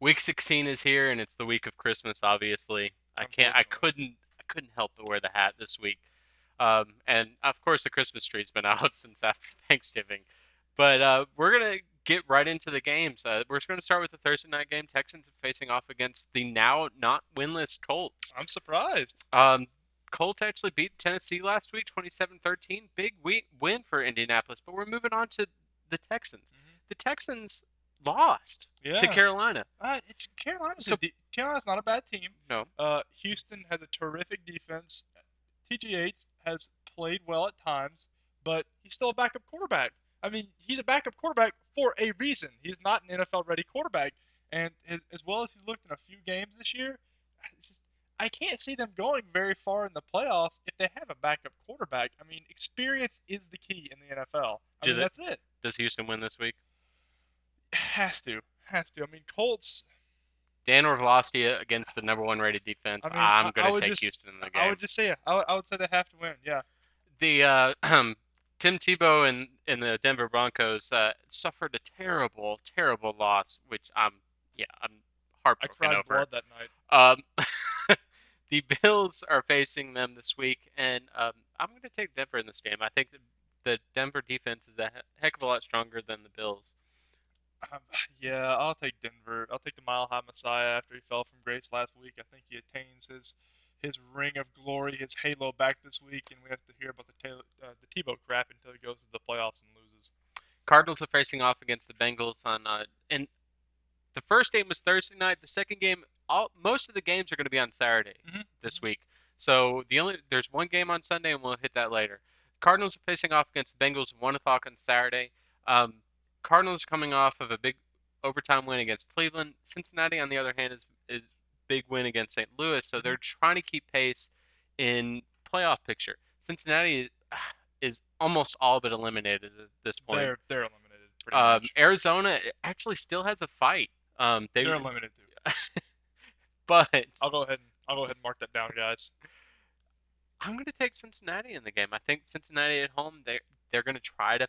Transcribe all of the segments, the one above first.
Week 16 is here, and it's the week of Christmas. Obviously, I can't. I Unfortunately. couldn't. I couldn't help but wear the hat this week. And of course, the Christmas tree's been out since after Thanksgiving. But we're gonna get right into the games. We're just gonna start with the Thursday night game. Texans are facing off against the now not winless Colts. I'm surprised. Um, Colts actually beat Tennessee last week, 27-13. Big win for Indianapolis. But we're moving on to the Texans. Hmm. The Texans lost to Yeah. Carolina. It's Carolina's So Carolina's not a bad team. no, Houston has a terrific defense. TG Yates has played well at times, but he's still a backup quarterback. I mean, he's a backup quarterback for a reason. He's not an NFL ready quarterback. And as well as he's looked in a few games this year, it's just, I can't see them going very far in the playoffs if they have a backup quarterback. I mean, experience is the key in the NFL. I do mean, they, that's it. does Houston win this week? Has to. I mean, Colts. Dan Orlovsky against the number one rated defense. I mean, I'm I, I gonna would take just, Houston in the I game. would just say, I would say they have to win. Yeah. The Tim Tebow and the Denver Broncos suffered a terrible, terrible loss, which I'm I heartbroken cried over. blood that night. Um, the Bills are facing them this week, and I'm going to take Denver in this game. I think the Denver defense is a heck of a lot stronger than the Bills. Um, yeah, I'll take Denver. I'll take the Mile High Messiah after he fell from grace last week. I think he attains his ring of glory, his halo back this week, and we have to hear about the Tebow crap until he goes to the playoffs and loses. Cardinals are facing off against the Bengals and the first game was Thursday night. The second game, most of the games are going to be on Saturday Hmm. this Hmm. week. So there's one game on Sunday, and we'll hit that later. Cardinals are facing off against the Bengals at 1 o'clock on Saturday. Um, Cardinals are coming off of a big overtime win against Cleveland. Cincinnati, on the other hand, is big win against St. Louis. So Hmm. they're trying to keep pace in playoff picture. Cincinnati is almost all but eliminated at this point. They're eliminated pretty much. Arizona actually still has a fight. They're eliminated too. But I'll go ahead and mark that down, guys. I'm going to take Cincinnati in the game. I think Cincinnati at home they're going to try to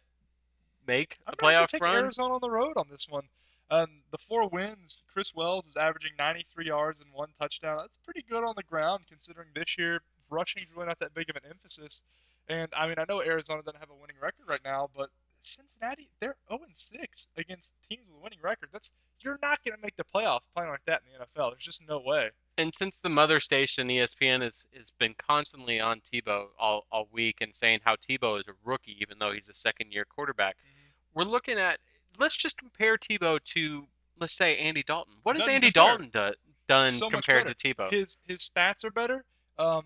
make I'm a gonna have to playoff take run. Arizona on the road on this one. The 4 wins, Chris Wells is averaging 93 yards and 1 touchdown. That's pretty good on the ground considering this year rushing is really not that big of an emphasis. And I mean, I know Arizona doesn't have a winning record right now, but Cincinnati, they're 0-6 against teams with a winning record. That's You're not going to make the playoffs playing like that in the NFL. There's just no way. And since the mother station ESPN has been constantly on Tebow all week and saying how Tebow is a rookie even though he's a second year quarterback, Hmm. we're looking at let's just compare Tebow to let's say Andy Dalton. What has Doesn't Andy compare. Dalton done So much compared to better. Tebow? His stats are better. Um,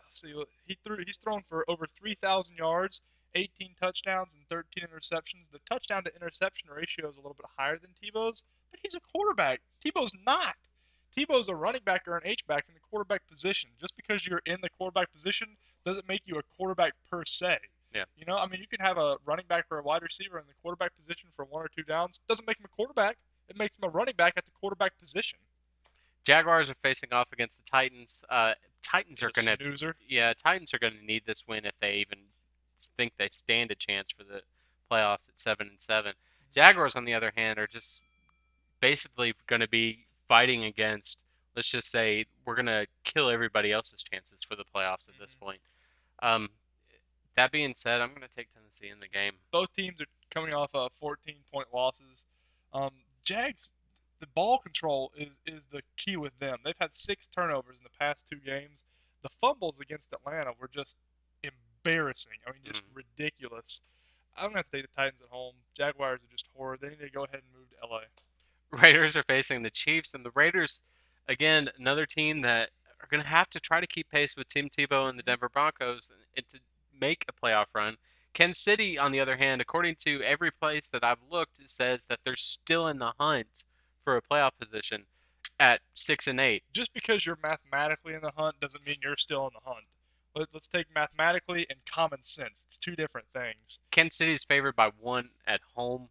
let's see, he's thrown for over 3,000 yards, 18 touchdowns, and 13 interceptions. The touchdown to interception ratio is a little bit higher than Tebow's, but he's a quarterback. Tebow's not. Tebow's a running back or an H back in the quarterback position. Just because you're in the quarterback position doesn't make you a quarterback per se. Yeah. I mean, you can have a running back or a wide receiver in the quarterback position for 1 or 2 downs. Doesn't make him a quarterback. It makes him a running back at the quarterback position. Jaguars are facing off against the Titans. Titans He's are a gonna, snoozer. yeah, Titans are gonna need this win if they even think they stand a chance for the playoffs at 7-7. Jaguars, on the other hand, are just basically gonna be fighting against. Let's just say we're gonna kill everybody else's chances for the playoffs at this Hmm. point. Um, that being said, I'm gonna take Tennessee in the game. Both teams are coming off 14-point losses. Jags, the ball control is the key with them. They've had 6 turnovers in the past 2 games. The fumbles against Atlanta were just embarrassing. I mean, just Mm. ridiculous. I'm gonna have to take the Titans at home. Jaguars are just horrid. They need to go ahead and move to LA. Raiders are facing the Chiefs, and the Raiders, again, another team that are going to have to try to keep pace with Tim Tebow and the Hmm. Denver Broncos and to make a playoff run. Kansas City, on the other hand, according to every place that I've looked, it says that they're still in the hunt for a playoff position at 6-8. Just because you're mathematically in the hunt doesn't mean you're still in the hunt. Let's take mathematically and common sense. It's two different things. Kansas City is favored by 1 at home.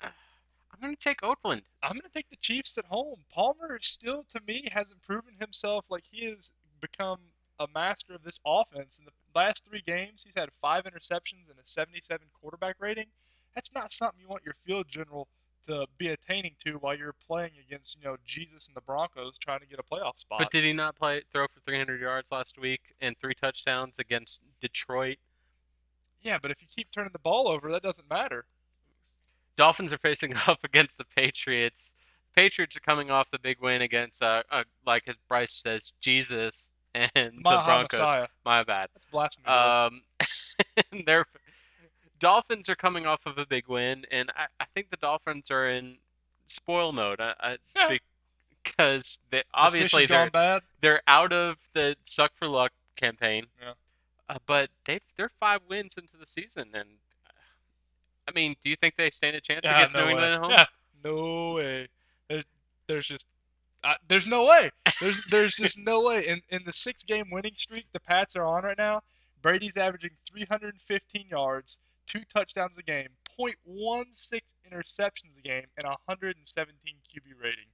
I'm going to take Oakland. I'm going to take the Chiefs at home. Palmer still, to me, hasn't proven himself like he has become a master of this offense. In the last 3 games, he's had 5 interceptions and a 77 quarterback rating. That's not something you want your field general to be attaining to while you're playing against Jesus and the Broncos trying to get a playoff But spot. did he not throw for 300 yards last week and 3 touchdowns against Detroit? Yeah, but if you keep turning the ball over, that doesn't matter. Dolphins are facing off against the Patriots. Patriots are coming off the big win against, like as Bryce says, Jesus The and the Mile High Broncos. Messiah. My bad. That's blasphemy, bro. Um, their Dolphins are coming off of a big win, and I think the Dolphins are in spoil mode. Yeah. Because The fish has obviously gone bad. they're out of the suck for luck campaign, Yeah. but they're 5 wins into the season, and I mean, do you think they stand a chance Yeah, against New no way. England at home? Yeah, no way. There's there's just there's no way. There's just no way. In the 6 game winning streak the Pats are on right now, Brady's averaging 315 yards, 2 touchdowns a game, .16 interceptions a game, and 117 QB rating.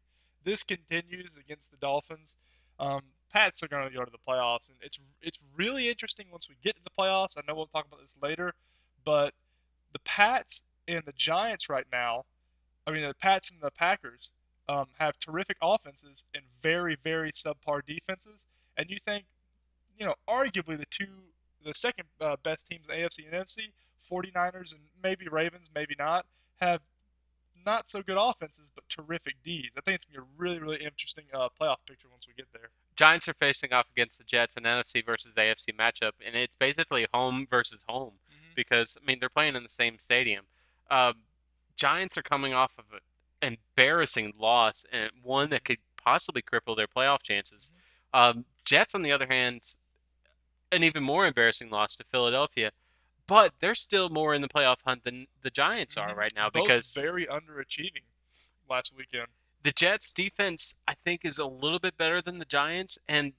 This continues against the Dolphins. Pats are going to go to the playoffs, and it's really interesting once we get to the playoffs. I know we'll talk about this later, but the Pats and the Giants right now, I mean, the Pats and the Packers have terrific offenses and very, very subpar defenses. And you think, arguably the second best teams in the AFC and NFC, 49ers and maybe Ravens, maybe not, have not so good offenses but terrific Ds. I think it's going to be a really, really interesting playoff picture once we get there. Giants are facing off against the Jets, an NFC versus AFC matchup, and it's basically home versus home Hmm. because I mean they're playing in the same stadium. Um, Giants are coming off of an embarrassing loss and one that could possibly cripple their playoff chances. Hmm. Jets, on the other hand, an even more embarrassing loss to Philadelphia, but they're still more in the playoff hunt than the Giants are Hmm. right now Both because very underachieving last weekend. the Jets defense I think is a little bit better than the Giants, and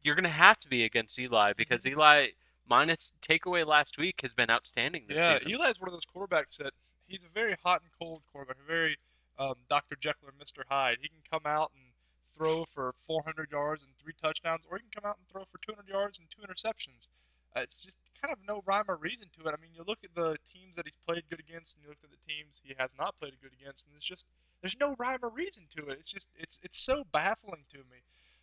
you're going to have to be against Eli because Hmm. Eli minus takeaway last week has been outstanding this Yeah, season. Eli's one of those quarterbacks that he's a very hot and cold quarterback, a very Dr. Jekyll and Mr. Hyde. He can come out and throw for 400 yards and 3 touchdowns, or he can come out and throw for 200 yards and 2 interceptions. It's just kind of no rhyme or reason to it. I mean, you look at the teams that he's played good against, and you look at the teams he has not played good against, and it's just there's no rhyme or reason to it. It's so baffling to me.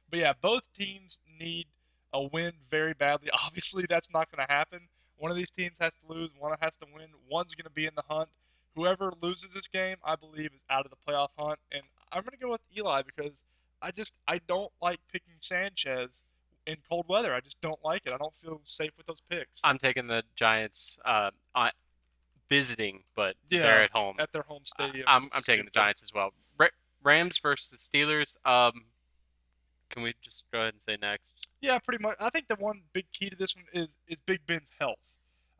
But yeah, both teams need a win very badly. Obviously, that's not going to happen. One of these teams has to lose, one has to win. One's going to be in the hunt. Whoever loses this game, I believe, is out of the playoff hunt. And I'm going to go with Eli because I don't like picking Sanchez in cold weather. I just don't like it. I don't feel safe with those picks. I'm taking the Giants visiting, but they're Yeah, at home. at their home stadium. I'm taking the Stupid. Giants as well. Rams versus Steelers. Can we just go ahead and say next? Yeah, pretty much. I think the one big key to this one is Big Ben's health.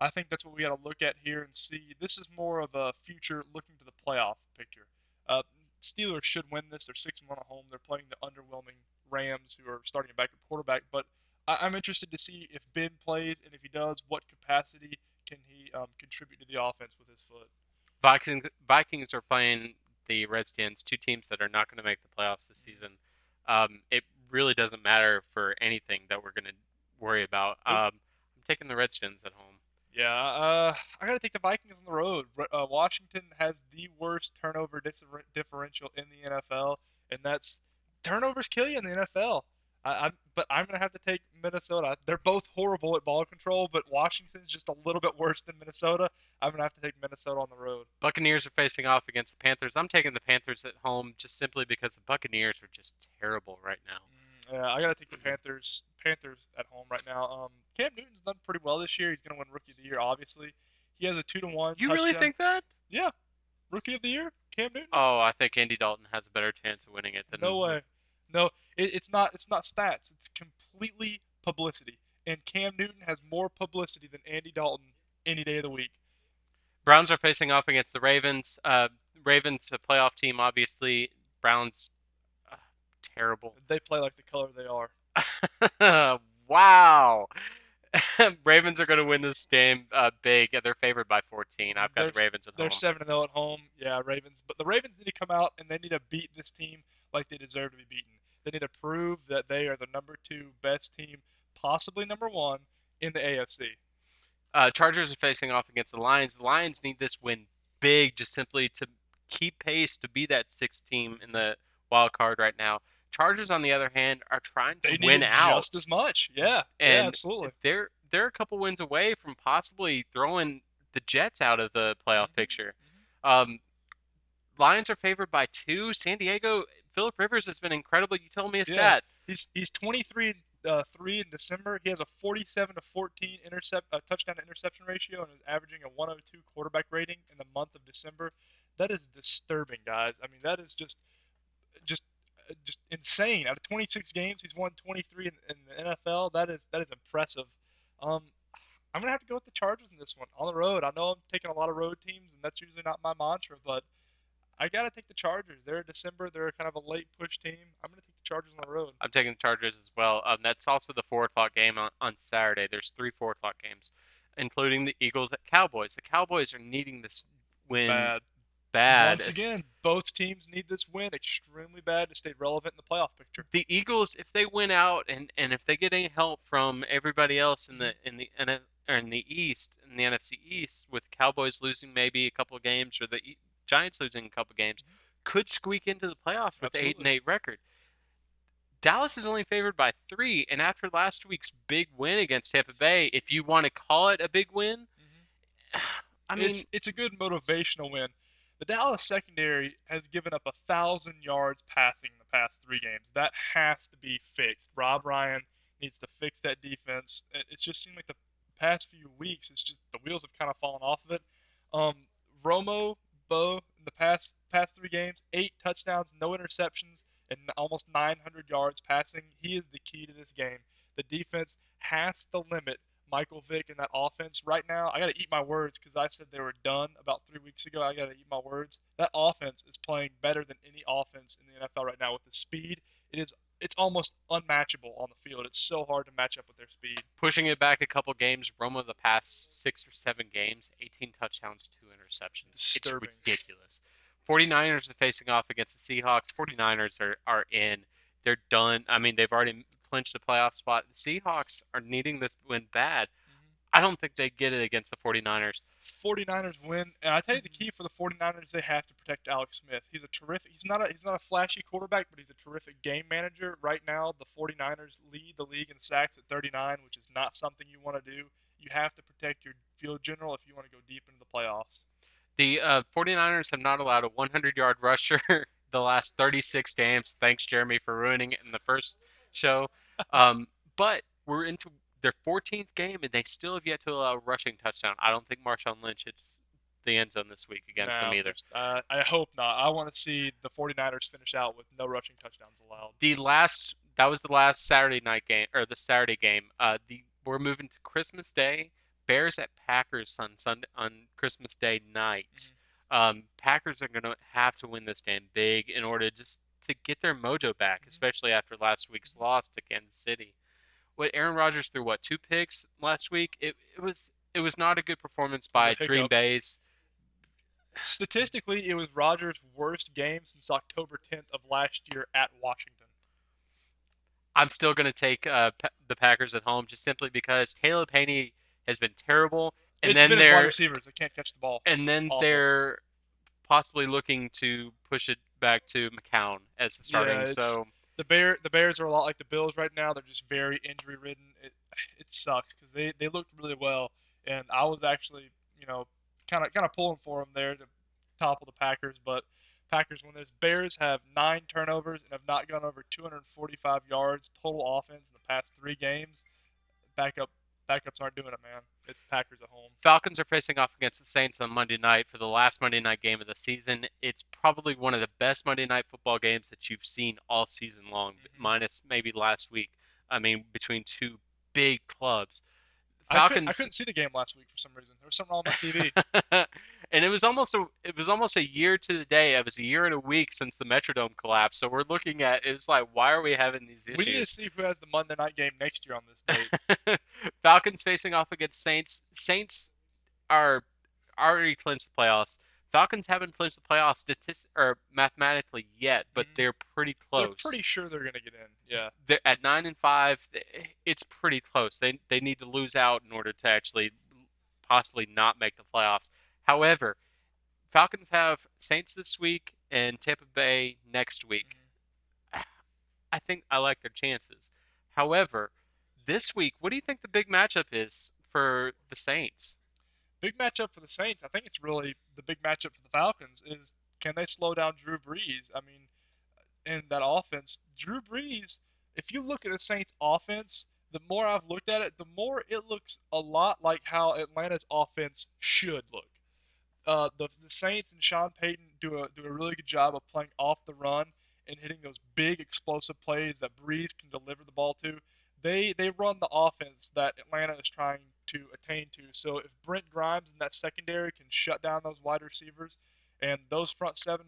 I think that's what we got to look at here and see. This is more of a future looking to the playoff picture. Uh, Steelers should win this. They're 6-1 at home. They're playing the underwhelming Rams, who are starting a backup quarterback. But I'm interested to see if Ben plays, and if he does, what capacity can he contribute to the offense with his foot. Vikings are playing the Redskins, two teams that are not going to make the playoffs this season. It really doesn't matter for anything that we're going to worry about. Nope. I'm taking the Redskins at home. Yeah, I got to take the Vikings on the road. Washington has the worst turnover differential in the NFL, and that's turnovers kill you in the NFL. But I'm gonna have to take Minnesota. They're both horrible at ball control, but Washington's just a little bit worse than Minnesota. I'm gonna have to take Minnesota on the road. Buccaneers are facing off against the Panthers. I'm taking the Panthers at home just simply because the Buccaneers are just terrible right now. Yeah, I gotta take the Panthers. Panthers at home right now. Cam Newton's done pretty well this year. He's gonna win Rookie of the Year, obviously. He has a 2-1 You really touchdown. think that? Yeah, Rookie of the Year, Cam Newton. Oh, I think Andy Dalton has a better chance of winning it No than. way. No, it's not. It's not stats. It's completely publicity. And Cam Newton has more publicity than Andy Dalton any day of the week. Browns are facing off against the Ravens. Ravens, a playoff team, obviously. Browns, uh, terrible. They play like the color they are. Wow. Ravens are going to win this game big. They're favored by 14. I've got They're the Ravens at they're home. 7-0 at home. Yeah, Ravens. But the Ravens need to come out and they need to beat this team like they deserve to be beaten. They need to prove that they are the number two best team, possibly number one in the AFC. Chargers are facing off against the Lions. The Lions need this win big just simply to keep pace to be that sixth team in the wild card right now. Chargers, on the other hand, are trying to They need win it just out, as much. Yeah, yeah, and absolutely. they're a couple wins away from possibly throwing the Jets out of the playoff Hmm. picture. Hmm. Um, Lions are favored by two. San Diego, Philip Rivers has been incredible. You told me a Yeah, stat. he's 23 3 in December. He has a 47 to 14 touchdown to interception ratio and is averaging a 102 quarterback rating in the month of December. That is disturbing, guys. I mean, that is just just insane. Out of 26 games, he's won 23 in the NFL. That is impressive. Um, I'm gonna have to go with the Chargers in this one on the road. I know I'm taking a lot of road teams, and that's usually not my mantra, but I gotta take the Chargers. They're December. They're kind of a late push team. I'm gonna take the Chargers on the road. I'm taking the Chargers as well. That's also the 4 o'clock game on Saturday. There's three 4 o'clock games, including the Eagles at Cowboys. The Cowboys are needing this win Bad. bad. Once again, both teams need this win extremely bad to stay relevant in the playoff picture. The Eagles, if they win out and if they get any help from everybody else in Hmm. the East, in the NFC East, with Cowboys losing maybe a couple of games or the Giants losing a couple of games, Hmm. could squeak into the playoffs with the eight and Absolutely. eight record. Dallas is only favored by three, and after last week's big win against Tampa Bay, if you want to call it a big win, Hmm. I mean, It's a good motivational win. The Dallas secondary has given up 1,000 yards passing in the past 3 games. That has to be fixed. Rob Ryan needs to fix that defense. It's just seemed like the past few weeks, it's just the wheels have kind of fallen off of it. Um, Romo, Bo, in the past 3 games, 8 touchdowns, no interceptions, and almost 900 yards passing. He is the key to this game. The defense has to limit Michael Vick in that offense right now. I got to eat my words because I said they were done about 3 weeks ago. I got to eat my words. That offense is playing better than any offense in the NFL right now with the speed. It's almost unmatchable on the field. It's so hard to match up with their speed. pushing it back a couple games, Roma the past 6 or 7 games, 18 touchdowns, 2 interceptions. It's Disturbing. ridiculous. 49ers are facing off against the Seahawks. 49ers are in. They're done. I mean, they've already clinched the playoff spot. The Seahawks are needing this win bad. Mm-hmm. I don't think they get it against the 49ers. 49ers win, and I tell you the key for the 49ers, they have to protect Alex Smith. He's a terrific. He's not a flashy quarterback, but he's a terrific game manager. Right now, the 49ers lead the league in sacks at 39, which is not something you want to do. You have to protect your field general if you want to go deep into the playoffs. The 49ers have not allowed a 100-yard rusher the last 36 games. Thanks, Jeremy, for ruining it in the first show. But we're into their 14th game, and they still have yet to allow a rushing touchdown. I don't think Marshawn Lynch hits the end zone this week against them No, either. I hope not. I want to see the 49ers finish out with no rushing touchdowns allowed. That was the last Saturday night game or the Saturday game. The We're moving to Christmas Day. Bears at Packers on Sunday on Christmas Day night. Hmm. Packers are going to have to win this game big in order just to get their mojo back, Hmm. especially after last week's Hmm. loss to Kansas City. What Aaron Rodgers threw what 2 picks last week? It was not a good performance It was a by Green hiccup. Bay's. Statistically, it was Rodgers' worst game since October 10th of last year at Washington. I'm still going to take the Packers at home just simply because Caleb Haney has been terrible, and It's then been his wide they're receivers that can't catch the ball. and then Awful. they're possibly looking to push it back to McCown as the Yeah, starting. it's So the Bears are a lot like the Bills right now. They're just very injury ridden. It sucks because they looked really well, and I was actually kind of pulling for them there to topple the Packers, but Packers win this. Bears have 9 turnovers and have not gone over 245 yards total offense in the past 3 games. Backup backups aren't doing it, man. It's Packers at home. Falcons are facing off against the Saints on Monday night for the last Monday night game of the season. It's probably one of the best Monday night football games that you've seen all season long, Hmm. minus maybe last week. I mean, between two big clubs. I Falcons couldn't see the game last week for some reason. There was something wrong with my TV. and it was almost a year to the day. It was a year and a week since the Metrodome collapsed. So we're looking at it was like, why are we having these We need to issues? see who has the Monday night game next year on this date. Falcons facing off against Saints. Saints are already clinched the playoffs. Falcons haven't clinched the playoffs or mathematically yet, but Hmm. they're pretty They're close. pretty sure they're gonna get in. Yeah. They're at 9-5. It's pretty close. They need to lose out in order to actually possibly not make the playoffs. However, Falcons have Saints this week and Tampa Bay next week. Mm-hmm. I think I like their chances. However, this week, what do you think the big matchup is for the Saints? Big matchup for the Saints. I think it's really the big matchup for the Falcons is can they slow down Drew Brees? I mean, in that offense, Drew Brees, if you look at the Saints offense, the more I've looked at it, the more it looks a lot like how Atlanta's offense should look. The Saints and Sean Payton do a really good job of playing off the run and hitting those big explosive plays that Breeze can deliver the ball to. They run the offense that Atlanta is trying to attain to. So if Brent Grimes in that secondary can shut down those wide receivers, and those front seven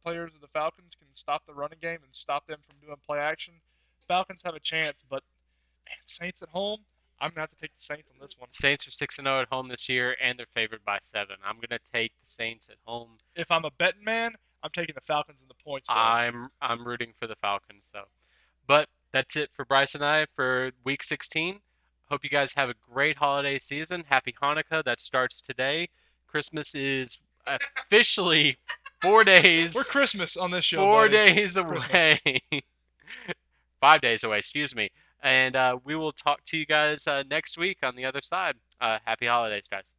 players of the Falcons can stop the running game and stop them from doing play action, Falcons have a chance. But man, Saints at home, I'm gonna have to take the Saints on this one. Saints are 6-0 at home this year, and they're favored by 7. I'm going to take the Saints at home. If I'm a betting man, I'm taking the Falcons in the points though. I'm rooting for the Falcons though. But that's it for Bryce and I for week 16. Hope you guys have a great holiday season. Happy Hanukkah. That starts today. Christmas is officially 4 We're days Christmas on this show, 4 buddy. days Christmas. away. 5 days away, excuse me. And we will talk to you guys next week on the other side. Happy holidays, guys.